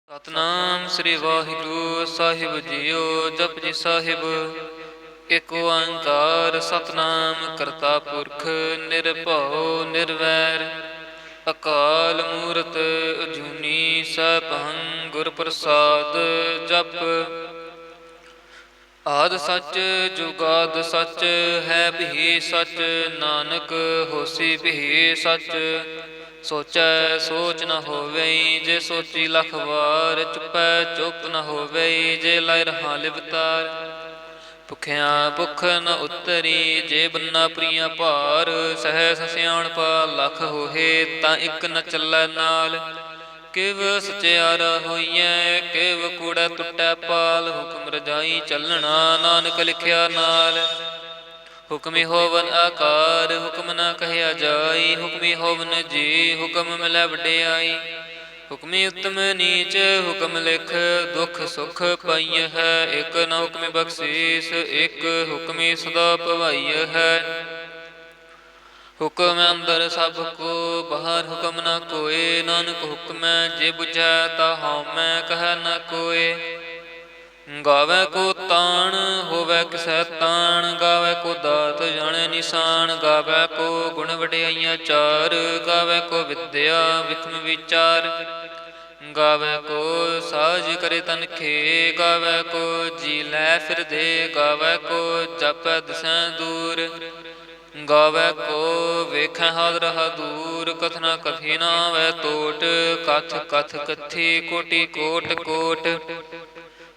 ਸਤਨਾਮ ਸ੍ਰੀ ਵਾਹਿਗੁਰੂ ਸਾਹਿਬ JIO. Japji Sahib. ਇਕ ਓੰਕਾਰ ਸਤਨਾਮ ਕਰਤਾ ਪੁਰਖ ਨਿਰਭਉ ਨਿਰਵੈਰ। ਅਕਾਲ ਮੂਰਤ ਅਜੂਨੀ ਸੈਭੰ ਗੁਰ ਪ੍ਰਸਾਦ। ਜਪ ਆਦਿ ਸੱਚ ਜੁਗਾਦ ਸੱਚ ਹੈ ਭੀ ਸੱਚ। ਨਾਨਕ ਹੋਸੀ ਭੀ ਸੱਚ। ਸੋਚੈ ਸੋਚ ਨ ਹੋਵਈ ਜੇ ਸੋਚੀ ਲਖ ਵਾਰ। ਚੁੱਪੈ ਚੁੱਪ ਨ ਹੋਵਈ ਜੇ ਲਾਇ ਰਹਾ ਲਿਵਤਾਰ। ਭੁਖਿਆ ਭੁਖ ਨ ਉਤਰੀ ਜੇ ਬੰਨਾ ਪ੍ਰੀਆ ਭਾਰ। ਸਹਿਸ ਸਿਆਣਪਾ ਲਖ ਹੋਏ ਤਾਂ ਇਕ ਨ ਚੱਲੈ ਨਾਲ। ਕਿਵ ਸਚਿਆਰਾ ਹੋਈਐ ਕਿਵ ਕੂੜੈ ਟੁੱਟੈ ਪਾਲ। ਹੁਕਮ ਰਜਾਈ ਚੱਲਣਾ ਨਾਨਕ ਲਿਖਿਆ ਨਾਲ। ਹੁਕਮੀ ਹੋਵਨ ਆਕਾਰ ਹੁਕਮ ਨਾ ਕਹਿਆ ਜਾਈ। ਹੁਕਮੀ ਹੋਵਨ ਜੀ ਹੁਕਮ ਮਿਲੈ ਵਡਿਆਈ। ਹੁਕਮੀ ਉਤਮ ਨੀਚ ਹੁਕਮ ਲਿਖ ਦੁਖ ਸੁਖ ਪਾਈਐ ਹੈ। ਇਕ ਨ ਹੁਕਮੀ ਬਖਸ਼ੀਸ ਇਕ ਹੁਕਮੀ ਸਦਾ ਭਵਾਈਐ ਹੈ। ਹੁਕਮ ਅੰਦਰ ਸਭ ਕੋ ਬਾਹਰ ਹੁਕਮ ਨਾ ਕੋਇ। ਨਾਨਕ ਹੁਕਮੈ ਜੇ ਬੁਝੈ ਤਾ ਹਉਮੈ ਕਹਿ ਨ ਕੋਇ। ਗਾਵੈ ਕੋ ਤਾਣ ਹੋਵੈ ਕਿਸੈ ਤਾਣ। ਗਾਵੈ ਕੋ ਦਾਤ ਜਾਣੈ ਨਿਸ਼ਾਨ। ਗਾਵੈ ਕੋ ਗੁਣ ਵਡਿਆਈਆਂ ਚਾਰ। ਗਾਵੈ ਕੋ ਵਿਦਿਆ ਵਿਖਮ ਵਿਚਾਰ। ਗਾਵੈ ਕੋ ਸਾਜ ਕਰੇ ਤਨ ਖੇ। ਗਾਵੈ ਕੋ ਜੀ ਲੈ ਫਿਰਦੇ। ਗਾਵੈ ਕੋ ਜਾਪੈ ਦਿਸੈ ਦੂਰ। ਗਾਵੈ ਕੋ ਵੇਖੈ ਹਾਲ ਰਹਾ ਦੂਰ। ਕਥਨਾ ਕਥੀ ਨਾ ਆਵੈ ਟੋਟ। ਕਥ ਕਥ ਕਥੀ ਕੋਟੀ ਕੋਟ ਕੋਟ।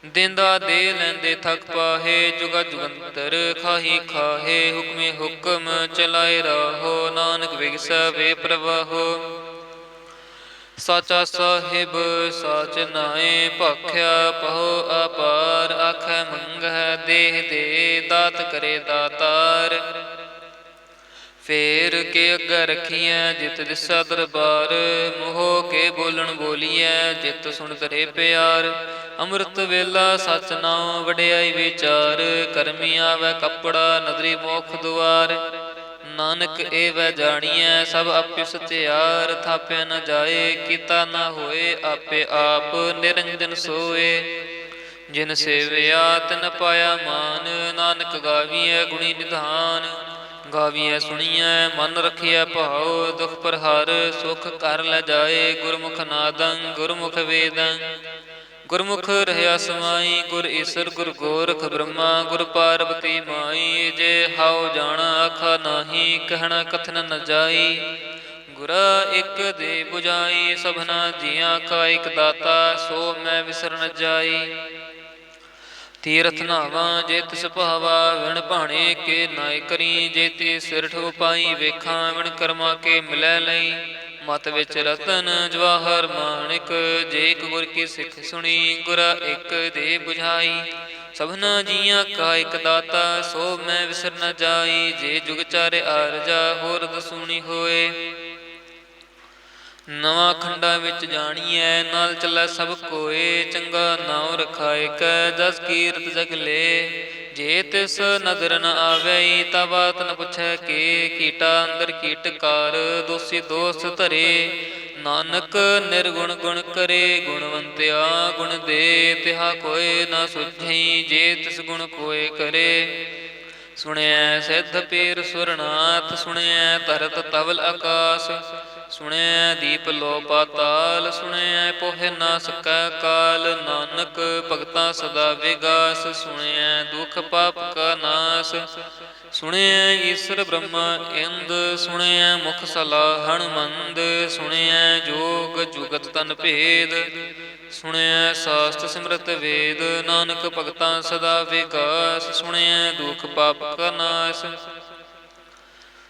ਦੇਂਦਾ ਦੇ ਲੈਂਦੇ ਥਕ ਪਾਹੇ। ਜੁਗਾ ਜੁਗੰਤਰ ਖਾਹੀ ਖਾਹੇ। ਹੁਕਮੇ ਹੁਕਮ ਚਲਾਏ ਰਾਹੋ। ਨਾਨਕ ਵਿਗਸੈ ਵੇ ਪ੍ਰਵਾਹੋ। ਸਾਚਾ ਸਾਹਿਬ ਸਾਚ ਨਾਏ ਭਾਖਿਆ ਪਹੁ ਆਪਾਰ। ਆਖੈ ਮੰਗਹਿ ਦੇਹ ਦੇ ਦਾਤ ਕਰੇ ਦਾਤਾਰ। ਫੇਰ ਕੇ ਅੱਗੇ ਰਖੀਐ ਜਿਤ ਦਿਸੈ ਦਰਬਾਰ। ਮੋਹ ਕੇ ਬੋਲਣ ਬੋਲੀਐ ਜਿਤ ਸੁਣ ਧਰੇ ਪਿਆਰ। ਅੰਮ੍ਰਿਤ ਵੇਲਾ ਸਚ ਨਾਉ ਵਡਿਆਈ ਵਿਚਾਰ। ਕਰਮੀ ਆਵੈ ਕੱਪੜਾ ਨਦਰੀ ਮੋਖ ਦੁਆਰ। ਨਾਨਕ ਏਵੈ ਜਾਣੀਐ ਸਭ ਆਪੇ ਸਚਿਆਰ। ਥਾਪਿਆ ਨ ਜਾਏ ਕੀਤਾ ਨਾ ਹੋਏ ਆਪੇ ਆਪ ਨਿਰੰਜਨ ਸੋਏ। ਜਿਨ ਸੇਵਿਆ ਤਿਨ ਪਾਇਆ ਮਾਨ। ਨਾਨਕ ਗਾਵੀਐ ਗੁਣੀ ਨਿਧਾਨ। ਗਾਵੀਐ ਸੁਣੀਐ ਮਨ ਰਖੀਐ ਭਾਉ। ਦੁਖ ਪ੍ਰਹਰ ਸੁਖ ਘਰ ਲੈ ਜਾਏ। ਗੁਰਮੁਖ ਨਾਦੰ ਗੁਰਮੁਖ ਵੇਦੰ। ਗੁਰਮੁਖ ਰਹਿਆ ਸਮਾਈ। ਗੁਰ ਈਸਰ ਗੁਰ ਗੋਰਖ ਬ੍ਰਹਮਾ ਗੁਰ ਪਾਰਬਤੀ ਮਾਈ। ਜੇ ਹਾਉ ਜਾਣਾ ਆਖਾ ਨਾਹੀ ਕਹਿਣਾ ਕਥਨ ਨ ਜਾਈ। ਗੁਰਾ ਇਕ ਦੇ 부ਝਾਈ ਸਭਨਾ ਜੀਆਂ ਕਾ ਇਕ ਦਾਤਾ। ਸੋ ਮੈਂ ਵਿਸਰ ਨ ਜਾਈ। ਤੀਰਥ ਨਾਵਾਂ ਜੇ ਤਿਸ ਭਾਵਾ। ਵਿਣ ਭਾਣੇ ਕੇ ਨਾਇ ਕਰੀ। ਜੇ ਤੀ ਸਿਰਠ ਉਪਾਈ ਵੇਖਾਂ। ਵਿਣ ਕਰਮਾ ਕੇ ਮਿਲੈ ਲਈ। ਮਤ ਵਿੱਚ ਰਤਨ ਜਵਾਹਰ ਮਾਣਿਕ। ਜੇ ਇਕ ਗੁਰ ਕੀ ਸਿੱਖ ਸੁਣੀ। ਗੁਰਾ ਇਕ ਦੇ 부ਝਾਈ ਸਭਨਾ ਜੀਆਂ ਕਾ ਇਕ ਦਾਤਾ। ਸੋ ਮੈਂ ਵਿਸਰ ਨ ਜਾਈ। ਜੇ ਜੁਗ ਚਾਰੇ ਆਰਜਾ ਹੋਰ ਦਸੂਣੀ ਹੋਏ। ਨਵਾਂ ਖੰਡਾ ਵਿੱਚ ਜਾਣੀਐ ਨਾਲ ਚੱਲੈ ਸਭ ਕੋਏ। ਚੰਗਾ ਨਾਉ ਰਖਾਇਕੈ ਜਸ ਕੀਰਤ ਜਗ ਲੇ। ਜੇ ਤਿਸ ਨਦਰ ਨ ਆਵਈ ਤਾ ਬਾਤ ਨ ਪੁੱਛੈ ਕੇ। ਕੀਟਾ ਅੰਦਰ ਕੀਟਕਾਰ ਦੋਸੀ ਦੋਸ ਧਰੇ। ਨਾਨਕ ਨਿਰਗੁਣ ਗੁਣ ਕਰੇ। ਗੁਣਵੰਤਿਆ ਗੁਣ ਦੇ ਤਿਹਾ ਕੋਇ ਨਾ ਸੁਝਈ। ਜੇ ਤਿਸ ਗੁਣ ਕੋਇ ਕਰੇ। ਸੁਣਿਐ ਸਿੱਧ ਪੀਰ ਸੁਰਨਾਥ। ਸੁਣਿਐ ਧਰਤ ਧਵਲ ਆਕਾਸ। ਸੁਣਿਐ ਦੀਪ ਲੋ ਪਾਤਾਲ। ਸੁਣਿਐ ਪੋਹਿ ਨਾ ਸਕੈ ਕਾਲ। ਨਾਨਕ ਭਗਤਾਂ ਸਦਾ ਵਿਗਾਸ। ਸੁਣਿਐ ਦੁਖ ਪਾਪ ਕਾ ਨਾਸ। ਸੁਣਿਐ ਈਸਰ ਬ੍ਰਹਮਾ ਇੰਦ। ਸੁਣਿਐ ਮੁਖ ਸਲਾਹਣ ਮੰਦ। ਸੁਣਿਐ ਜੋਗ ਜੁਗਤ ਤਨ ਭੇਦ। ਸੁਣਿਐ ਸਾਸਤ ਸਿਮਰਤ ਵੇਦ। ਨਾਨਕ ਭਗਤਾਂ ਸਦਾ ਵਿਗਾਸ। ਸੁਣਿਐ ਦੁਖ ਪਾਪ ਕਾ ਨਾਸ।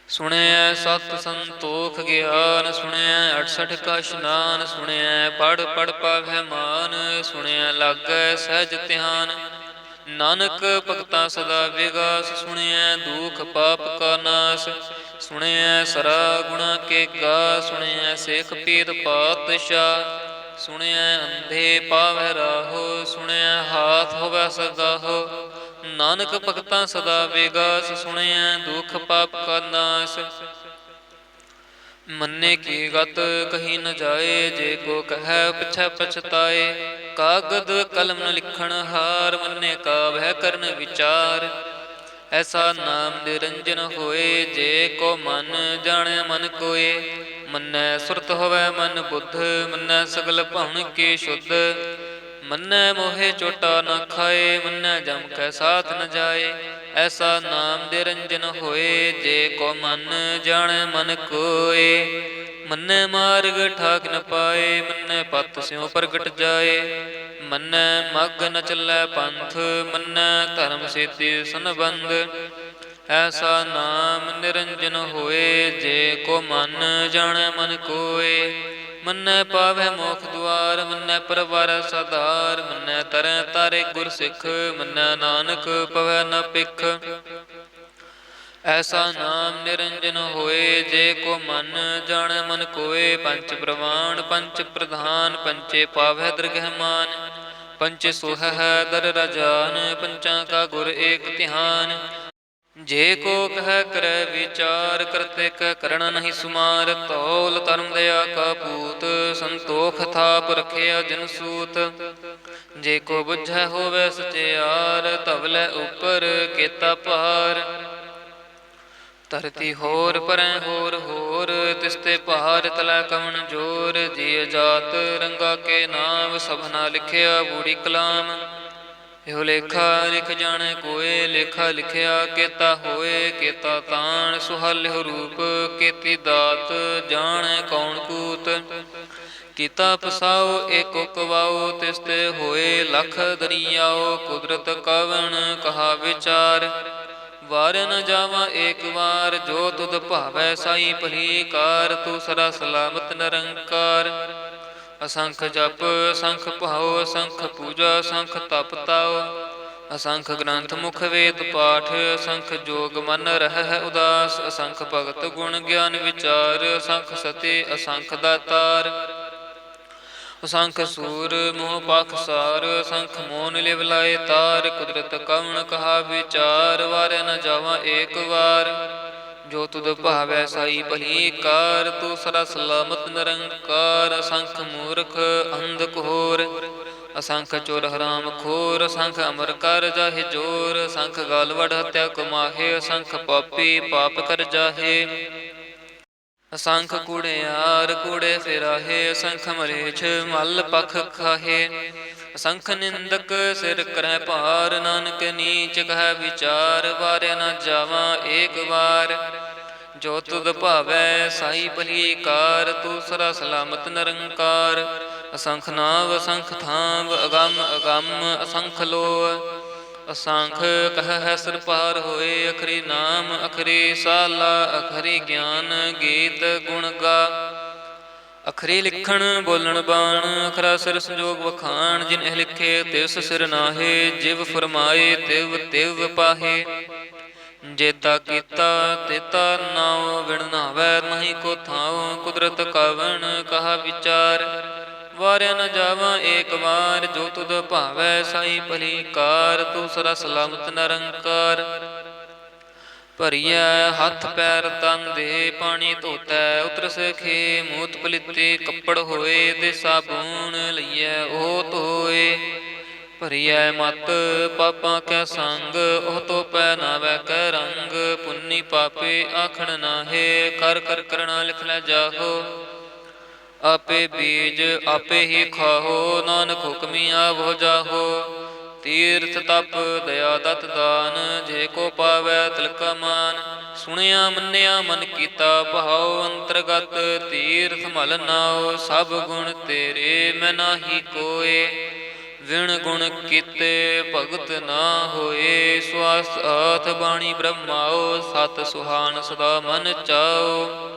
ਸੁਣਿਐ ਸਤ ਸੰਤੋਖ ਗਿਆਨ। ਸੁਣਿਐ 68 ਕਾ ਇਸ਼ਨਾਨ। ਸੁਣਿਐ ਪੜ੍ਹ ਪੜ੍ਹ ਪਾਵਹਿ ਮਾਨ। ਸੁਣਿਐ ਲਾਗੈ ਸਹਿਜ ਧਿਆਨ। ਨਾਨਕ ਭਗਤਾਂ ਸਦਾ ਵਿਗਾਸ। ਸੁਣਿਐ ਦੁਖ ਪਾਪ ਕਾ ਨਾਸ। ਸੁਣਿਐ ਸਰਾ ਗੁਣਾ ਕੇ ਗਾ। ਸੁਣਿਐ ਸੇਖ ਪੀਰ ਪਾਤਸ਼ਾਹ। ਸੁਣਿਐ ਅੰਧੇ ਪਾਵਹਿ ਰਾਹੋ। ਸੁਣਿਐ ਹਾਥ ਹੋਵੈ ਸਗਾਹੋ। ਨਾਨਕ ਭਗਤਾਂ ਸਦਾ ਵਿਗਾਸ। ਸੁਣਿਐ ਦੁਖ ਪਾਪ ਕਾ ਨਾਸ। ਮੰਨੇ ਕੀ ਗਤ ਕਹੀ ਨ ਜਾਏ, ਜੇ ਕੋ ਕਹੈ ਪਿਛੈ ਪਛਤਾਏ। ਕਾਗਦ ਕਲਮ ਨ ਲਿਖਣ ਹਾਰ, ਮੰਨੇ ਕਾ ਭੈ ਕਰਨ ਵਿਚਾਰ। ਐਸਾ ਨਾਮ ਨਿਰੰਜਨ ਹੋਏ, ਜੇ ਕੋ ਮਨ ਜਾਣੈ ਮਨ ਕੋਏ। ਮੰਨੈ ਸੁਰਤ ਹੋਵੈ ਮਨ ਬੁੱਧ, ਮੰਨੈ ਸਗਲ ਭਉਣ ਕੀ ਸ਼ੁੱਧ। ਮੰਨੈ ਮੋਹਿ ਚੋਟਾ ਨ ਖਾਏ, ਮੰਨੈ ਜਮ ਕੈ ਸਾਥ ਨ ਜਾਏ। ਐਸਾ ਨਾਮ ਨਿਰੰਜਨ ਹੋਏ, ਜੇ ਕੋ ਮਨ ਜਾਣੈ ਮਨ ਕੋਏ। ਮੰਨੈ ਮਾਰਗ ਠਾਕ ਨ ਪਾਏ, ਮੰਨੈ ਪਤ ਸਿਉ ਪ੍ਰਗਟ ਜਾਏ। ਮੰਨੈ ਮਗ ਨ ਚੱਲੈ ਪੰਥ, ਮੰਨੈ ਧਰਮ ਸੇਤੀ ਸੰਬੰਧ। ਐਸਾ ਨਾਮ ਨਿਰੰਜਨ ਹੋਏ, ਜੇ ਕੋ ਮਨ ਜਾਣੈ ਮਨ ਕੋਏ। ਮੰਨੈ ਪਾਵੈ ਮੋਖ ਦੁਆਰ, ਮੰਨੈ ਪਰਵਾਰੈ ਸਾਧਾਰ। ਮੰਨੈ ਤਰੈ ਤਾਰੇ ਗੁਰ ਸਿੱਖ, ਮੰਨੈ ਨਾਨਕ ਪਵੈ ਨ ਭਿਖ। ਐਸਾ ਨਾਮ ਨਿਰੰਜਨ ਹੋਏ, ਜੇ ਕੋ ਮਨ ਜਾਣੈ ਮਨ ਕੋਏ। ਪੰਚ ਪ੍ਰਵਾਣ ਪੰਚ ਪ੍ਰਧਾਨ, ਪੰਚੇ ਪਾਵੈ ਦਰਗਹਿ ਮਾਨ। ਪੰਚੇ ਸੋਹੈ ਦਰ ਰਾਜਾਨ, ਪੰਚਾਂ ਕਾ ਗੁਰ ਏਕ ਧਿਆਨ। ਜੇ ਕੋ ਕਹਿ ਕਰੈ ਵਿਚਾਰ, ਕਰਤੇ ਕੈ ਕਰਣਾ ਨਹੀਂ ਸੁਮਾਰ। ਧੌਲ ਧਰਮ ਦਇਆ ਕਾ ਪੂਤ, ਸੰਤੋਖ ਥਾਪ ਰਖਿਆ ਜਿਨ ਸੂਤ। ਜੇ ਕੋ ਬੁਝੈ ਹੋਵੈ ਸਚਿਆਰ, ਧਵਲੈ ਉਪਰ ਕੇਤਾ ਭਾਰ। ਧਰਤੀ ਹੋਰ ਪਰੈ ਹੋਰ ਹੋਰ, ਤਿਸਤੇ ਭਾਰ ਤਲੈ ਕਵਣ ਜੋਰ। ਜੀ ਜਾਤ ਰੰਗਾ ਕੇ ਨਾਮ, ਸਭਨਾ ਲਿਖਿਆ ਬੂੜੀ ਕਲਾਮ। ਇਹੋ ਲੇਖਾ ਲਿਖ ਜਾਣੈ ਕੋਏ, ਲੇਖਾ ਲਿਖਿਆ ਕੇਤਾ ਹੋਏ। ਕੇਤਾ ਤਾਣ ਸੁਹਾਲਿਓ ਰੂਪ, ਕੇਤੀ ਦਾਤ ਜਾਣੈ ਕੌਣ ਕੂਤ। ਕੀਤਾ ਪਸਾਓ ਏਕੋ ਕਵਾਓ, ਤਿਸਤੇ ਹੋਏ ਲਖ ਦਰੀਆਓ। ਕੁਦਰਤ ਕਵਣ ਕਹਾ ਵਿਚਾਰ, ਵਾਰ ਨ ਜਾਵਾ ਏਕ ਵਾਰ। ਜੋ ਤੁਧ ਭਾਵੈ ਸਾਈ ਭਲੀ ਕਾਰ, ਤੂੰ ਸਦਾ ਸਲਾਮਤ ਨਿਰੰਕਾਰ। ਅਸੰਖ ਜਪ ਅਸੰਖ ਭਾਉ, ਅਸੰਖ ਪੂਜਾ ਅਸੰਖ ਤਪ ਤਾਉ। ਅਸੰਖ ਗ੍ਰੰਥ ਮੁਖ ਵੇਦ ਪਾਠ, ਅਸੰਖ ਜੋਗ ਮਨ ਰਹਿ ਉਦਾਸ। ਅਸੰਖ ਭਗਤ ਗੁਣ ਗਿਆਨ ਵਿਚਾਰ, ਅਸੰਖ ਸਤੀ ਅਸੰਖ ਦਾਤਾਰ। ਅਸੰਖ ਸੂਰ ਮੋਹ ਪਾਖਸਾਰ, ਅਸੰਖ ਮੋਨ ਲਿਵ ਲਾਏ ਤਾਰ। ਕੁਦਰਤ ਕਵਣ ਕਹਾ ਵਿਚਾਰ, ਵਾਰੈ ਨ ਜਾਵਾ ਏਕ ਵਾਰ। ਜੋ ਤੁਧ ਭਾਵੈ ਸਾਈ ਭਲੀ ਕਾਰ, ਤੂੰ ਸਦਾ ਸਲਾਮਤ ਨਿਰੰਕਾਰ। ਅਸੰਖ ਮੂਰਖ ਅੰਧ ਘੋਰ, ਅਸੰਖ ਚੋਰ ਹਰਾਮ ਖੋਰ। ਅਸੰਖ ਅਮਰ ਕਰ ਜਾਹਿ ਜੋਰ, ਅਸੰਖ ਗਾਲ ਵਡ ਹਤਿਆ ਕਮਾਹੇ। ਅਸੰਖ ਪਾਪੀ ਪਾਪ ਕਰ ਜਾਹੇ। ਅਸੰਖ ਕੂੜਿਆਰ ਕੂੜੇ ਫਿਰਾਹੇ, ਅਸੰਖ ਮਰੇਛ ਮਲ ਪਖ ਖਾਹੇ। ਅਸੰਖ ਨਿੰਦਕ ਸਿਰ ਕਰੈ ਭਾਰ, ਨਾਨਕ ਨੀਚ ਕਹਿ ਵਿਚਾਰ। ਵਾਰੈ ਨ ਜਾਵਾ ਏਕ ਵਾਰ। ਜੋ ਤੁਧ ਭਾਵੈ ਸਾਈ ਭਲੀ ਕਾਰ, ਤੂੰ ਸਦਾ ਸਲਾਮਤ ਨਿਰੰਕਾਰ। ਅਸੰਖ ਨਾਵ ਅਸੰਖ ਥਾਂਵ, ਅਗੰਮ ਅਗੰਮ ਅਸੰਖ ਲੋਅ। ਅਸੰਖ ਕਹਿ ਸਿਰ ਪਾਰ ਹੋਏ, ਅਖਰੀ ਨਾਮ ਅਖਰੀ ਸਾਲਾ। ਅਖਰੀ ਗਿਆਨ ਗੀਤ ਗੁਣ ਗਾ, ਅਖਰੀ ਲਿਖਣ ਬੋਲਣ ਬਾਣ। ਅਖਰਾ ਸਿਰ ਸੰਜੋਗ ਵਖਾਣ, ਜਿਨ ਇਹ ਲਿਖੇ ਤਿਸ ਸਿਰ ਨਾਹੇ। ਜਿਵ ਫਰਮਾਏ ਤਿਵ ਤਿਵ ਪਾਹੇ। ਜੇਤਾ ਕੀਤਾ ਤੇਤਾ ਨਾਉ, ਵਿਣ ਨਾਵੈ ਨਹੀਂ ਕੋ ਥਾਉ। ਕੁਦਰਤ ਕਵਣ ਕਹਾ ਵਿਚਾਰ, ਵਾਰੈ ਨ ਜਾਵਾ ਏਕ ਵਾਰ। ਜੋ ਤੁਧ ਭਾਵੈ ਸਾਈ ਭਲੀ ਕਾਰ, ਤੂੰ ਸਦਾ ਸਲਾਮਤ ਨਿਰੰਕਾਰ। ਭਰੀਐ ਹੱਥ ਪੈਰ ਤਨ ਦੇ, ਪਾਣੀ ਧੋਤੈ ਉਤਰਸ ਖੇ। ਮੂਤ ਪਲੀਤੇ ਕੱਪੜ ਹੋਏ, ਦੇ ਸਾਬੂਨ ਲਈਐ ਉਹ ਧੋਏ। ਭਰੀਐ ਮਤ ਪਾਪਾਂ ਕੈ ਸੰਗ, ਉਹ ਧੋਪੈ ਨਾਵੈ ਕੈ ਰੰਗ। ਪੁੰਨੀ ਪਾਪੇ ਆਖਣ ਨਾਹੇ, ਕਰ ਕਰ ਕਰਣਾ ਲਿਖ ਲੈ ਜਾਹੋ। ਆਪੇ ਬੀਜ ਆਪੇ ਹੀ ਖਾਹੋ, ਨਾਨਕ ਹੁਕਮੀ ਆਵੋ ਜਾਹੋ। ਤੀਰਥ ਤਪ ਦਇਆ ਦਤ ਦਾਨ, ਜੇ ਕੋ ਪਾਵੈ ਤਿਲਕਾ ਮਾਨ। ਸੁਣਿਆ ਮੰਨਿਆ ਮਨ ਕੀਤਾ ਭਾਉ, ਅੰਤਰਗਤ ਤੀਰਥ ਮਲ ਨਾਉ। ਸਭ ਗੁਣ ਤੇਰੇ ਮੈਂ ਨਾਹੀ ਕੋਏ, ਵਿਣ ਗੁਣ ਕੀਤੇ ਭਗਤ ਨਾ ਹੋਏ। ਸਵਾਸ ਆਥ ਬਾਣੀ ਬ੍ਰਹਮਾਓ, ਸਤ ਸੁਹਾਨ ਸਦਾ ਮਨ ਚਾਓ।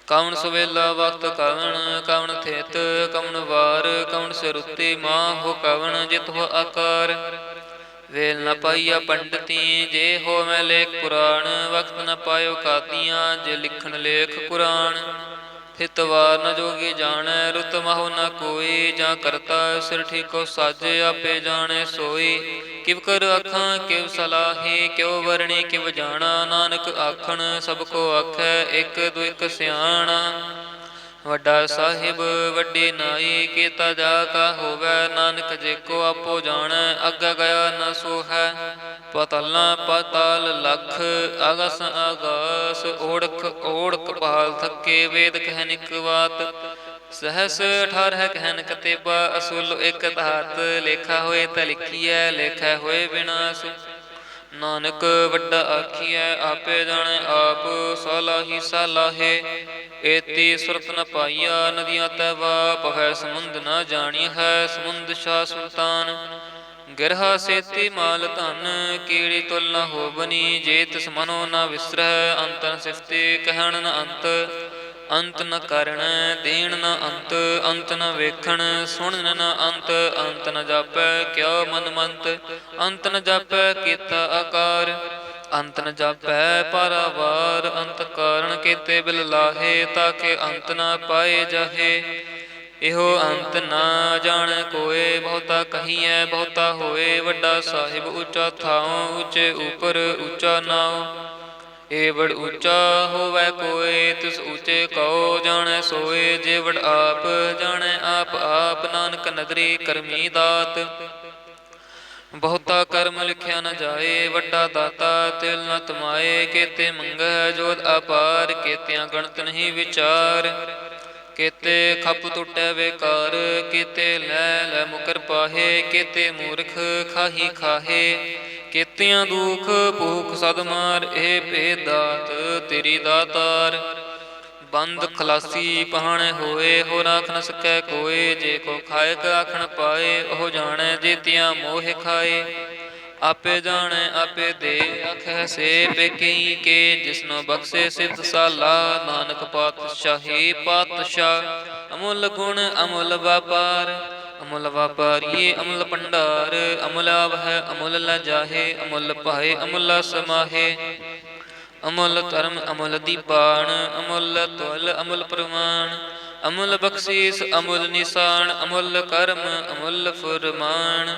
ਕਵਣ ਸਵੇਲਾ ਵਕਤ ਕਵਣ, ਕਵਣ ਥਿਤ ਕਵਣ ਵਾਰ। ਕਵਣ ਸਿਰੁੱਤੀ ਮਾਹੁ ਕਵਣ, ਜਿਤ ਹੋ ਆਕਾਰ। ਵੇਲ ਨ ਪਾਈਆ ਪੰਡਤੀ, ਜੇ ਹੋਵੈ ਲੇਖ ਪੁਰਾਣ। ਵਕਤ ਨ ਪਾਇਓ ਕਾਦੀਆਂ, ਜੇ ਲਿਖਣ ਲੇਖ ਕੁਰਾਨ। ਥਿਤ ਵਾਰ ਨ ਜੋਗੀ ਜਾਣੈ, ਰੁਤ ਮਹੁ ਨ ਕੋਈ। ਜਾਂ ਕਰਤਾ ਸਿਰ ਠੀਕੋ ਸਾਜੇ, ਆਪੇ ਜਾਣੈ ਸੋਈ। ਕਿਵ ਕਰ ਆਖਾਂ ਕਿਵ ਸਲਾਹੇ, ਕਿਉ ਵਰਣੇ ਕਿਵ ਜਾਣਾ। ਨਾਨਕ ਆਖਣ ਸਭ ਕੋ ਆਖੈ, ਇਕ ਦੁਇਕ ਸਿਆਣਾ। ਵੱਡਾ ਸਾਹਿਬ ਵੱਡੀ ਨਾਈ, ਕੀਤਾ ਜਾ ਕਾ ਹੋਵੈ। ਨਾਨਕ ਜੇ ਕੋ ਆਪੋ ਜਾਣੈ, ਅੱਗਾ ਗਿਆ ਨ ਸੋ ਹੈ। ਪਤਾਲਾਂ ਪਾਤਾਲ ਲਖ, ਆਗਸ ਆਗਾਸ। ਓੜਕ ਓੜਕ ਪਾਲ ਥਕੇ, ਵੇਦ ਕਹਿ ਨਿਕ ਬਾਤ। ਸਹਸ 18 ਕਹਿਨ ਕਤੇਬਾ, ਅਸੁਲ ਇਕ ਧਾਤ। ਲੇਖਾ ਹੋਏ ਤਾਂ ਲਿਖੀਐ, ਲੇਖਾ ਹੋਏ ਵਿਨਾਸ਼। ਨਾਨਕ ਵੱਡਾ ਆਖੀਐ, ਆਪੇ ਜਾਣੈ ਆਪ। ਸਲਾਹੀ ਸਲਾਹੇ, ਏਤੀ ਸੁਰਤ ਨ ਪਾਈਆ। ਨਦੀਆਂ ਤੈ ਵਾ ਪਵੈ, ਸਮੁੰਦ ਨ ਜਾਣੀ ਹੈ। ਸਮੁੰਦ ਸ਼ਾਹ ਸੁਲਤਾਨ, ਗਿਰਹਾ ਸੇਤੀ ਮਾਲ ਧਨ। ਕੀੜੀ ਤੁਲ ਨ ਹੋਵਨੀ, ਜੇ ਤਿਸ ਮਨੋ ਨ ਵਿਸਰਹਿ। ਅੰਤ ਨ ਸਿਫਤੀ, ਕਹਿਣ ਨ ਅੰਤ। ਅੰਤ ਨ ਕਰਣ, ਦੇਣ ਨ ਅੰਤ। ਅੰਤ ਨ ਵੇਖਣ, ਸੁਣਨ ਨ ਅੰਤ। ਅੰਤ ਨ ਜਾਪੈ, ਕਿਉ ਮਨ ਮੰਤ। ਅੰਤ ਨ ਜਾਪੈ, ਕੀਤਾ ਆਕਾਰ। ਅੰਤ ਨ ਜਾਪੈ, ਪਾਰਾਵਾਰ। ਅੰਤ ਕਾਰਣ ਕੀਤੇ ਬਿਲ ਲਾਹੇ, ਤਾਕੇ ਅੰਤ ਨ ਪਾਏ ਜਾਹੇ। ਇਹੋ ਅੰਤ ਨਾ ਜਾਣੈ ਕੋਇ, ਬਹੁਤਾ ਕਹੀਐ ਬਹੁਤਾ ਹੋਏ। ਵੱਡਾ ਸਾਹਿਬ ਉੱਚਾ ਥਾਉ, ਉੱਚੇ ਉਪਰ ਉੱਚਾ ਨਾਉ। ਏਵੜ ਉੱਚਾ ਹੋਵੈ ਕੋਇ, ਤਿਸ ਉੱਚੇ ਕਉ ਜਾਣੈ ਸੋਇ। ਜੇ ਵਡ ਆਪ ਜਾਣੈ ਆਪ ਆਪ, ਨਾਨਕ ਨਦਰੀ ਕਰਮੀ ਦਾਤ। ਬਹੁਤਾ ਕਰਮ ਲਿਖਿਆ ਨ ਜਾਏ, ਵੱਡਾ ਦਾਤਾ ਤਿਲ ਨ ਤਮਾਏ। ਕੇਤੇ ਮੰਗੈ ਜੋਤ ਅਪਾਰ, ਕੇਤਿਆਂ ਗਣਤ ਨਹੀਂ ਵਿਚਾਰ। ਕੇਤੇ ਖੱਪ ਟੁੱਟੈ ਵੇਕਾਰ, ਕੇਤੇ ਲੈ ਲੈ ਮੁਕਰ ਪਾਹੇ। ਕੇਤੇ ਮੂਰਖ ਖਾਹੀ ਖਾਹੇ, ਕੇਤਿਆਂ ਦੁਖ ਭੂਖ ਸਦ ਮਾਰ। ਇਹ ਭੇਦ ਦਾਤ ਤੇਰੀ ਦਾਤਾਰ। ਬੰਦ ਖਲਾਸੀ ਪਹਾਣੇ ਹੋਏ, ਹੋ ਰਾਖ ਨ ਸਕੈ ਕੋਇ। ਜੇ ਕੋ ਖਾਇਕ ਆਖਣ ਪਾਏ, ਉਹ ਜਾਣੈ ਜੇਤੀਆਂ ਮੋਹ ਖਾਏ। ਆਪੇ ਜਾਣੈ ਆਪੇ ਦੇ, ਆਖੈ ਸੇ ਪੇਕੀ ਕੇ। ਜਿਸਨੋ ਬਖਸ਼ੇ ਸਿਫਤ ਸਾਲਾ, ਨਾਨਕ ਪਾਤਸ਼ਾਹੀ ਪਾਤਸ਼ਾਹ। ਅਮੁੱਲ ਗੁਣ ਅਮੁੱਲ ਵਾਪਾਰ, ਅਮੁੱਲ ਵਾਪਾਰੀਏ ਅਮੁੱਲ ਭੰਡਾਰ। ਅਮੁੱਲ ਆਵਹਿ ਅਮੁੱਲ ਲੈ ਜਾਹੇ, ਅਮੁੱਲ ਪਾਏ ਅਮੁੱਲ ਸਮਾਹੇ। ਅਮੁੱਲ ਧਰਮ ਅਮੁੱਲ ਦੀਪਾਨ, ਅਮੁੱਲ ਤੁਲ ਅਮੁੱਲ ਪ੍ਰਮਾਣ। ਅਮੁੱਲ ਬਖਸ਼ੀਸ ਅਮੁੱਲ ਨਿਸ਼ਾਨ, ਅਮੁੱਲ ਕਰਮ ਅਮੁੱਲ ਫੁਰਮਾਨ।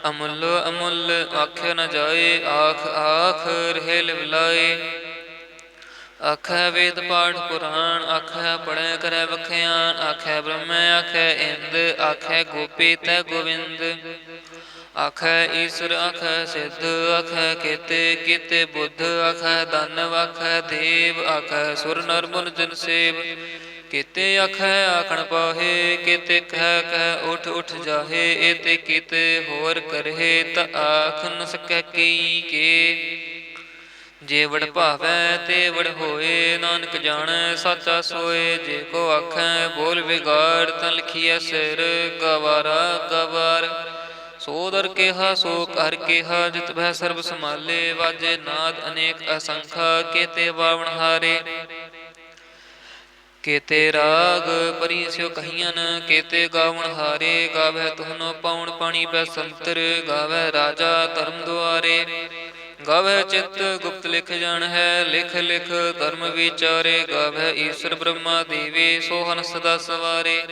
ਅਮੁੱਲ ਅਮੁੱਲ ਆਖਿਆ ਨ ਜਾਏ, ਆਖ ਆਖ ਰਹੇ ਲਿਵਲਾਏ। ਆਖੈ ਵੇਦ ਪਾਠ ਪੁਰਾਣ, ਆਖੈ ਪੜ੍ਹੈ ਕਰੈ ਵਖਿਆਨ। ਆਖੈ ਬ੍ਰਹਮੈ ਆਖੈ ਇੰਦ, ਆਖੈ ਗੋਪੀ ਤੈ ਗੋਵਿੰਦ। ਆਖੈ ਈਸਰ ਆਖੈ ਸਿੱਧ, ਆਖੈ ਕੇਤੇ ਕੀਤੇ ਬੁੱਧ। ਆਖੈ ਦਾਨਵ ਆਖੈ ਦੇਵ, ਆਖੈ ਸੁਰ ਨਰ ਮੁਨ ਜਨ ਸੇਵ। ਕੇਤੇ ਆਖੈ ਆਖਣ ਪਾਹੇ, ਕੇਤੇ ਕਹਿ ਕਹਿ ਉਠ ਉਠ ਜਾਹੇ। ਏਤੇ ਕੀਤੇ ਹੋਰ ਕਰਹਿ, ਤ ਆਖ ਨ ਸਕੈ ਕਈ ਕੇ। ਜੇ ਵਡ ਭਾਵੈ ਤੇ ਵਡ ਹੋਏ, ਨਾਨਕ ਜਾਣੈ ਸਾਚਾ ਸੋਏ। ਜੇ ਕੋ ਆਖੈ ਬੋਲ ਵਿਗਾੜ, ਤਾਂ ਲਿਖੀਐ ਸਿਰ ਗਵਾਰਾ ਗਵਾਰ। ਸੋ ਦਰ ਕਿਹਾ ਸੋ ਘਰ ਕਿਹਾ, ਜਿਤ ਬਹਿ ਸਰਬ ਸੰਭਾਲੇ। ਵਾਜੇ ਨਾਦ ਅਨੇਕ ਅਸੰਖਾ, ਕੇਤੇ ਵਾਵਣ ਹਾਰੇ। ਕੇਤੇ ਰਾਗ ਪਰੀ ਸਿਉ ਕਹੀਅਨ, ਕੇਤੇ ਗਾਵਣ ਹਾਰੇ। ਗਾਵੈ ਤੁਹਨੋ ਪਾਉਣ ਪਾਣੀ ਬੈ ਸੰਤਰ, ਗਾਵੈ ਰਾਜਾ ਧਰਮ ਦੁਆਰੇ। ਗਾਵੈ ਚਿਤ ਗੁਪਤ ਲਿਖ ਜਾਣ ਹੈ, ਲਿਖ ਲਿਖ ਧਰਮ ਵਿਚਾਰੇ। ਗਾਵੈ ਈਸਰ ਬ੍ਰਹਮਾ ਦੇਵੇ, ਸੋਹਨ ਸਦਾ ਸਵਾਰੇ।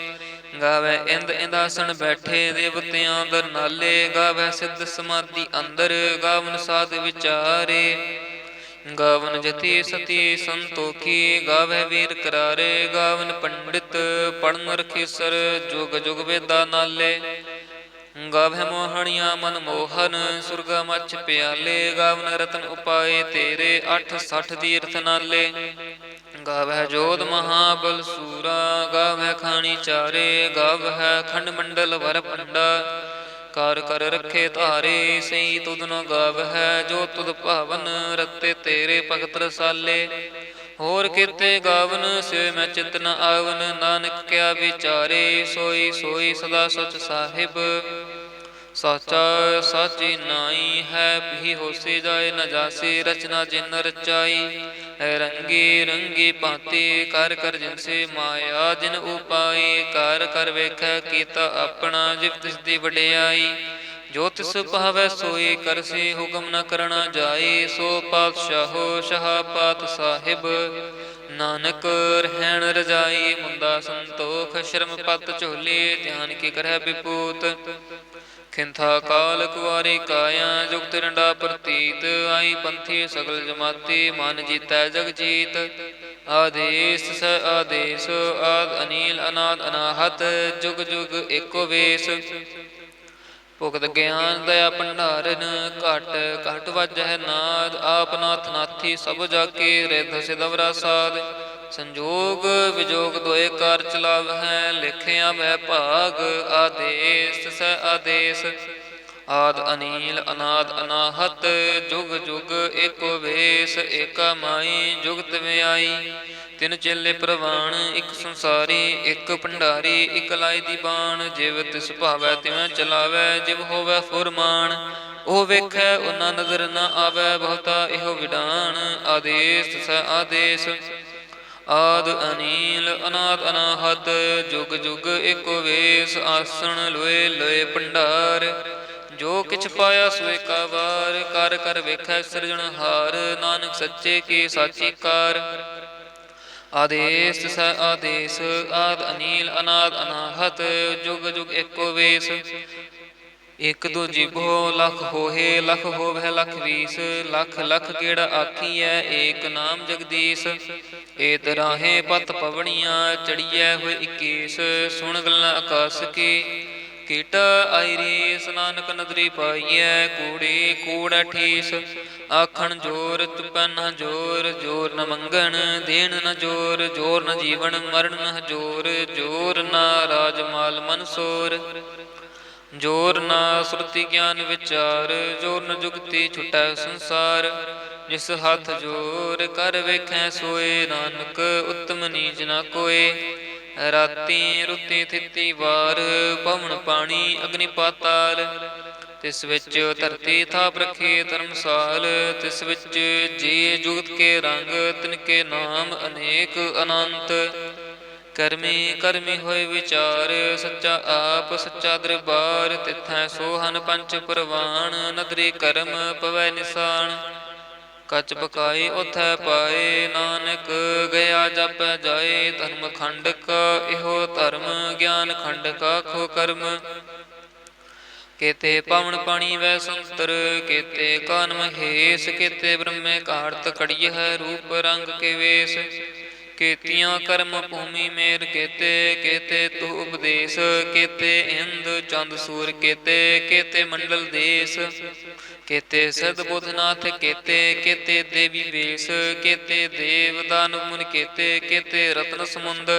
ਗਾਵੈ ਇੰਦ ਇੰਦਾਸਣ ਬੈਠੇ, ਦੇਵਤਿਆਂ ਦਰ ਨਾਲੇ। ਗਾਵੈ ਸਿੱਧ ਸਮਾਧੀ ਅੰਦਰ, ਗਾਵਨ ਸਾਧ ਵਿਚਾਰੇ। ਗਾਵਨ ਜਤੀ ਸਤੀ ਸੰਤੋਖੀ, ਗਾਵੈ ਵੀਰ ਕਰਾਰੇ। ਗਾਵਨ ਪੰਡਿਤ ਪੜਨ ਰਖੀਸਰ, ਜੁਗ ਜੁਗ ਵੇਦਾ ਨਾਲੇ। ਗਾਵੈ ਮੋਹਣੀਆਂ ਮਨ ਮੋਹਨ, ਸੁਰਗਾ ਮੱਛ ਪਿਆਲੇ। ਗਾਵਨ ਰਤਨ ਉਪਾਏ ਤੇਰੇ, 68 ਤੀਰਥ ਨਾਲੇ। ਗਾਵੈ ਜੋਧ ਮਹਾਬਲ ਸੂਰਾ, ਗਾਵੈ ਖਾਣੀ ਚਾਰੇ। ਗਾਵੈ ਖੰਡ ਮੰਡਲ ਵਰ ਭੰਡਾ, ਕਰ ਕਰ ਰੱਖੇ ਧਾਰੇ। ਸਈ ਤੁਧ ਨ ਗਾਵਹਿ, ਜੋ ਤੁਧ ਭਾਵਨ। ਰਤੇ ਤੇਰੇ ਭਗਤ ਰਸਾਲੇ। ਹੋਰ ਕੀਤੇ ਗਾਵਨ, ਸਿਉ ਮੈਂ ਚਿਤ ਨ ਆਵਨ। ਨਾਨਕ ਕਿਆ ਵਿਚਾਰੇ, ਸੋਈ ਸੋਈ ਸਦਾ ਸਚ ਸਾਹਿਬ। ਸਾਚਾ ਸਾਚੀ ਨਾਈ ਹੈ, ਵੀ ਹੋਸੀ ਜਾਏ ਨ ਜਾਸੀ। ਰਚਨਾ ਜਿਨ ਰਚਾਈ, ਰੰਗੀ ਰੰਗੀ ਭਾਂਤੀ। ਕਰ ਕਰ ਜਿਨਸੇ ਮਾਇਆ ਜਿਨ ਉਪਾਈ। ਕਰ ਕਰ ਵੇਖੈ ਕੀਤਾ ਆਪਣਾ, ਜਿਵ ਤਿਸ ਦੀ ਵਡਿਆਈ। ਜੋ ਤਿਸ ਭਾਵੈ ਸੋਈ ਕਰਸੀ, ਹੁਕਮ ਨ ਕਰਣਾ ਜਾਈ। ਸੋ ਪਾਤਸ਼ਾਹੋ ਸ਼ਾਹ ਪਾਤ ਸਾਹਿਬ, ਨਾਨਕ ਰਹਿਣ ਰਜਾਈ। ਮੁੰਦਾ ਸੰਤੋਖ ਸ਼ਰਮ ਪਤ ਝੋਲੀ, ਧਿਆਨ ਕੀ ਕਰਹਿ ਵਿਪੂਤ। ਖਿੰਥਾ ਕਾਲ ਕੁਵਾਰੀ ਕਾਇਆ ਜੁਗਤ ਰੰਡਾ ਪ੍ਰਤੀਤ ਆਈ ਪੰਥੀ ਸਗਲ ਜਮਾਤੀ ਮਨ ਜੀਤੈ ਜਗ ਜੀਤ ਆਦੇਸ ਸ ਆਦੇਸ ਆਦ ਅਨੀਲ ਅਨਾਦ ਅਨਾਹਤ ਜੁਗ ਜੁਗ ਏਕੋ ਵੇਸ ਭੁਗਤ ਗਿਆਨ ਦਇਆ ਭੰਡਾਰਨ ਘਟ ਘਟ ਵਾਜਹਿ ਨਾਦ ਆਪ ਨਾਥ ਨਾਥੀ ਸਭ ਜਾਕੇ ਰਿਧ ਸਿਦਵਰਾ ਸਾਧ ਸੰਜੋਗ ਵਿਜੋਗ ਦੋਏ ਕਾਰ ਚਲਾਵਹਿ ਲਿਖਿਆ ਮੈਂ ਭਾਗ ਆਦੇਸ ਸ ਆਦੇਸ ਆਦ ਅਨੀਲ ਅਨਾਦ ਅਨਾਹਤ ਜੁਗ ਜੁਗ ਏਕੋ ਵੇਸ ਏਕਾ ਮਾਈ ਜੁਗਤ ਵਿਆਈ ਤਿਨ ਚੇਲੇ ਪ੍ਰਵਾਨ ਇਕ ਸੰਸਾਰੀ ਇਕ ਭੰਡਾਰੀ ਇਕ ਲਾਈ ਦੀ ਬਾਣ ਜਿਵ ਤਿਸ ਭਾਵੈ ਤਿਵੇਂ ਚਲਾਵੈ ਜਿਵ ਹੋਵੈ ਫੁਰਮਾਨ ਉਹ ਵੇਖੈ ਉਹਨਾਂ ਨਜ਼ਰ ਨ ਆਵੈ ਬਹੁਤਾ ਇਹੋ ਵਿਡਾਨ ਆਦੇਸ ਸ ਆਦੇਸ ਆਦ ਅਨੀਲ ਅਨਾਦ ਅਨਾਹਤ ਜੁਗ ਜੁਗ ਏਕੋ ਵੇਸ ਆਸਣ ਲੋਏ ਲੋਏ ਭੰਡਾਰ ਜੋ ਕਿਛ ਪਾਇਆ ਸੋ ਏਕਾ ਵਾਰ ਕਰ ਕਰ ਵੇਖੈ ਸਿਰਜਣਹਾਰ ਨਾਨਕ ਸੱਚੇ ਕੀ ਸਾਚੀ ਕਾਰ ਆਦੇਸ ਸ ਆਦੇਸ ਆਦ ਅਨੀਲ ਅਨਾਦ ਅਨਾਹਤ ਜੁਗ ਜੁਗ ਏਕੋ ਵੇਸ ਇਕ ਦੋ ਜੀਭੋ ਲਖ ਹੋਏ ਲਖ ਹੋਵੈ ਲਖ ਵੀਸ ਲਖ ਲਖ ਕਿਹੜਾ ਆਖੀਐ ਏਕ ਨਾਮ ਜਗਦੀਸ਼ ਏਤ ਰਾਹੇ ਪਤ ਪਵਣੀਆਂ ਚੜੀਐ ਹੋਏ 21 ਸੁਣ ਗੱਲਾਂ ਆਕਾਸ ਕੀ ਕੀਟਾ ਆਈ ਰੀਸ ਨਾਨਕ ਨਦਰੀ ਪਾਈਐ ਕੂੜੀ ਕੂੜਾ ਠੀਸ ਆਖਣ ਜੋਰ ਤੁਪੈ ਨ ਜੋਰ ਜੋਰ ਨ ਮੰਗਣ ਦੇਣ ਨ ਜੋਰ ਜੋਰ ਨ ਜੀਵਨ ਮਰਨ ਨ ਜੋਰ ਜੋਰ ਨ ਰਾਜ ਮਾਲ ਮਨਸੋਰ ਜੋਰ ਨਾ ਸੁਰਤੀ ਗਿਆਨ ਵਿਚਾਰ ਜੋਰ ਨ ਜੁਗਤੀ ਛੁਟੈ ਸੰਸਾਰ ਜਿਸ ਹੱਥ ਜੋਰ ਕਰ ਵੇਖੈ ਸੋਏ ਨਾਨਕ ਉਤਮ ਨੀਚ ਨਾ ਕੋਏ ਰਾਤੀ ਰੁੱਤੀ ਥਿੱਤੀ ਵਾਰ ਪਵਨ ਪਾਣੀ ਅਗਨੀ ਪਾਤਾਲ ਤਿਸ ਵਿੱਚ ਧਰਤੀ ਥਾਪ ਰੱਖੀ ਧਰਮਸਾਲ ਤਿਸ ਵਿੱਚ ਜੀ ਜੁਗਤ ਕੇ ਰੰਗ ਤਿਨਕੇ ਨਾਮ ਅਨੇਕ ਅਨੰਤ ਕਰਮੀ ਕਰਮੀ ਹੋਏ ਵਿਚਾਰ ਸੱਚਾ ਆਪ ਸੱਚਾ ਦਰਬਾਰ ਤਿਥੈ ਸੋਹਨ ਪੰਚ ਪ੍ਰਵਾਨ ਨਦਰੀ ਕਰਮ ਪਵੈ ਨਿਸਾਨ ਕਚ ਬਕਾਈ ਉਥੈ ਪਾਏ ਨਾਨਕ ਗਿਆ ਜਪੈ ਜਾਏ ਧਰਮ ਖੰਡ ਕਾ ਇਹੋ ਧਰਮ ਗਿਆਨ ਖੰਡ ਕਾ ਖੋ ਕਰਮ ਕੇਤੇ ਪਵਨ ਪਾਣੀ ਵੈ ਸੰਤਰ ਕੇਤੇ ਕਾਨ ਮਹੇਸ਼ ਕੇਤੇ ਬ੍ਰਹਮੇ ਘਾੜਤ ਕੜੀਐ ਰੂਪ ਰੰਗ ਕੇ ਵੇਸ ਕੇਤੀਆਂ ਕਰਮ ਭੂਮੀ ਮੇਰ ਕੇਤੇ ਕੇਤੇ ਤੂ ਉਪਦੇਸ਼ ਕੇਤੇ ਇੰਦ ਚੰਦ ਸੂਰ ਕੇਤੇ ਕੇਤੇ ਮੰਡਲ ਦੇਸ ਕੇਤੇ ਸਦ ਬੁੱਧਨਾਥ ਕੇਤੇ ਕੇਤੇ ਦੇਵੀ ਵੇਸ ਕੇਤੇ ਦੇਵ ਦਾਨਵ ਮੁਨ ਕੇਤੇ ਕੇਤੇ ਰਤਨ ਸਮੁੰਦ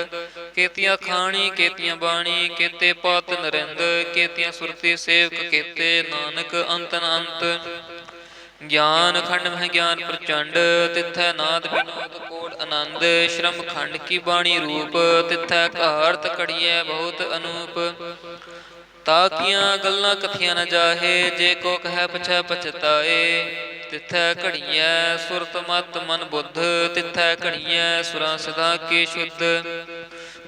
ਕੇਤੀਆਂ ਖਾਣੀ ਕੇਤੀਆਂ ਬਾਣੀ ਕੇਤੇ ਪਾਤ ਨਰਿੰਦ ਕੇਤੀਆਂ ਸੁਰਤੀ ਸੇਵਕ ਕੇਤੇ ਨਾਨਕ ਅੰਤ ਨ ਅੰਤ ਗਿਆਨ ਖੰਡ ਮਹਿ ਗਿਆਨ ਪ੍ਰਚੰਡ ਤਿਥੈ ਨਾਦ ਬਿਨੋਦ ਕੋਟ ਆਨੰਦ ਸ਼ਰਮ ਖੰਡ ਕੀ ਬਾਣੀ ਰੂਪ ਤਿਥੈ ਘਾਰਤ ਕੜੀਐ ਬਹੁਤ ਅਨੂਪ ਤਾਕੀਆਂ ਗੱਲਾਂ ਕਥੀਆਂ ਨ ਜਾਹੇ ਜੇ ਕੋ ਕਹਿ ਪਛੈ ਪਛਤਾਏ ਤਿਥੈ ਘੜੀਐ ਸੁਰਤ ਮਤ ਮਨ ਬੁੱਧ ਤਿਥੈ ਘੜੀਐ ਸੁਰਾਂ ਸਦਾ ਕੀ ਸ਼ੁੱਧ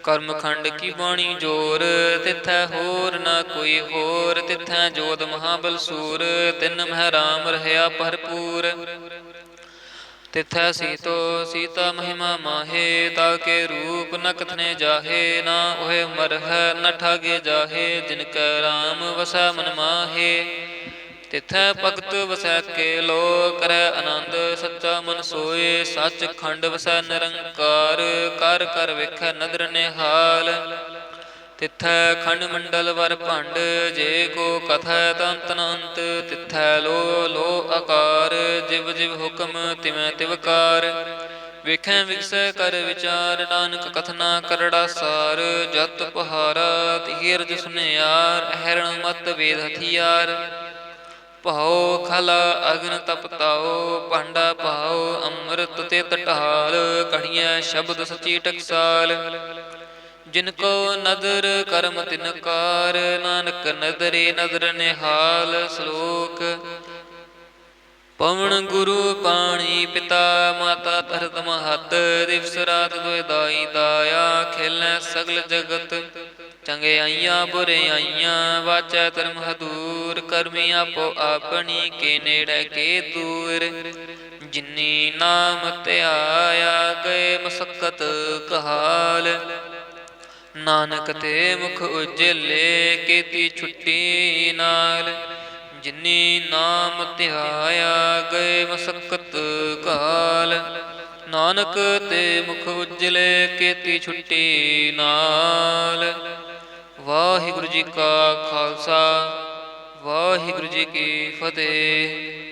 ਕਰਮ ਖੰਡ ਕੀ ਬਾਣੀ ਜੋਰ ਤਿਥੈ ਹੋਰ ਨਾ ਕੋਈ ਹੋਰ ਤਿਥੈ ਜੋਤ ਮਹਾਬਲ ਸੂਰ ਤਿਨ ਮਹਿ ਰਾਮ ਰਹਿਆ ਭਰਪੂਰ ਤਿਥੈ ਸੀਤੋ ਸੀਤਾ ਮਹਿਮਾ ਮਾਹੇ ਤਾਕੇ ਰੂਪ ਨ ਕਥਨੇ ਜਾਹੇ ਨਾ ਉਹੇ ਮਰਹਿ ਨ ਠਾਗੇ ਜਾਹੇ ਜਿਨ ਕੈ ਰਾਮ ਵਸੈ ਮਨ ਮਾਹੇ ਤਿਥੈ ਭਗਤ ਵਸੈ ਕੇ ਲੋ ਕਰੈ ਆਨੰਦ ਸੱਚਾ ਮਨ ਸੋਏ ਸੱਚ ਖੰਡ ਵਸੈ ਨਿਰੰਕਾਰ ਕਰ ਕਰ ਵੇਖੈ ਨਦਰ ਨਿਹਾਲ ਤਿਥੈ ਖੰਡ ਮੰਡਲ ਵਰ ਭੰਡ ਜੇ ਕੋ ਕਥੈ ਤੰਤ ਅੰਤ ਤਿਥੈ ਲੋ ਲੋ ਆਕਾਰ ਜਿਵ ਜਿਵ ਹੁਕਮ ਤਿਵੇਂ ਤਿਵਕਾਰ ਵੇਖੈ ਵਿਗਸੈ ਕਰ ਵਿਚਾਰ ਨਾਨਕ ਕਥਨਾ ਕਰੜਾ ਸਾਰ ਜਤ ਪਹਾਰਾ ਧੀਰਜ ਸੁਨਿਆਰ ਅਹਰਣ ਮਤ ਵੇਦ ਹਥਿਆਰ ਭਾਉ ਖਲਾ ਅਗਨ ਤਪਤਾਓ ਭਾਂਡਾ ਭਾਉ ਅੰਮ੍ਰਿਤ ਤੇ ਤਟਾਲ ਕੜੀਐ ਸ਼ਬਦ ਸਚੀ ਟਕਸਾਲ ਜਿਨ ਕੋ ਨਦਰ ਕਰਮ ਤਿਨਕਾਰ ਨਾਨਕ ਨਦਰੇ ਨਦਰ ਨਿਹਾਲ ਸ਼ਲੋਕ ਪਵਨ ਗੁਰੂ ਪਾਣੀ ਪਿਤਾ ਮਾਤਾ ਧਰਤ ਮਹਤ ਦਿਵਸ ਰਾਤ ਦੁਇ ਦਾਈ ਦਾਇਆ ਖੇਲੈ ਸਗਲ ਜਗਤ ਚੰਗਿਆਈਆਂ ਬੁਰਿਆਈਆਂ ਵਾਚੈ ਧਰਮ ਹਦੂਰ ਕਰਮੀ ਆਪੋ ਆਪਣੀ ਕੇ ਨੇੜੇ ਕੇ ਦੂਰ ਜਿਨੀ ਨਾਮ ਧਿਆਇਆ ਗਏ ਮਸਕਤ ਕਹਾਲ ਨਾਨਕ ਤੇ ਮੁਖ ਉਜਲੇ ਕੀਤੀ ਛੁੱਟੀ ਨਾਲ। ਜਿਨੀ ਨਾਮ ਧਿਆਇਆ ਗਏ ਮਸਕਤ ਕਾਲ। ਨਾਨਕ ਤੇ ਮੁਖ ਉਜਲੇ ਕੀਤੀ ਛੁੱਟੀ ਨਾਲ। ਵਾਹਿਗੁਰੂ ਜੀ ਕਾ ਖਾਲਸਾ ਵਾਹਿਗੁਰੂ ਜੀ ਕੀ ਫਤਿਹ।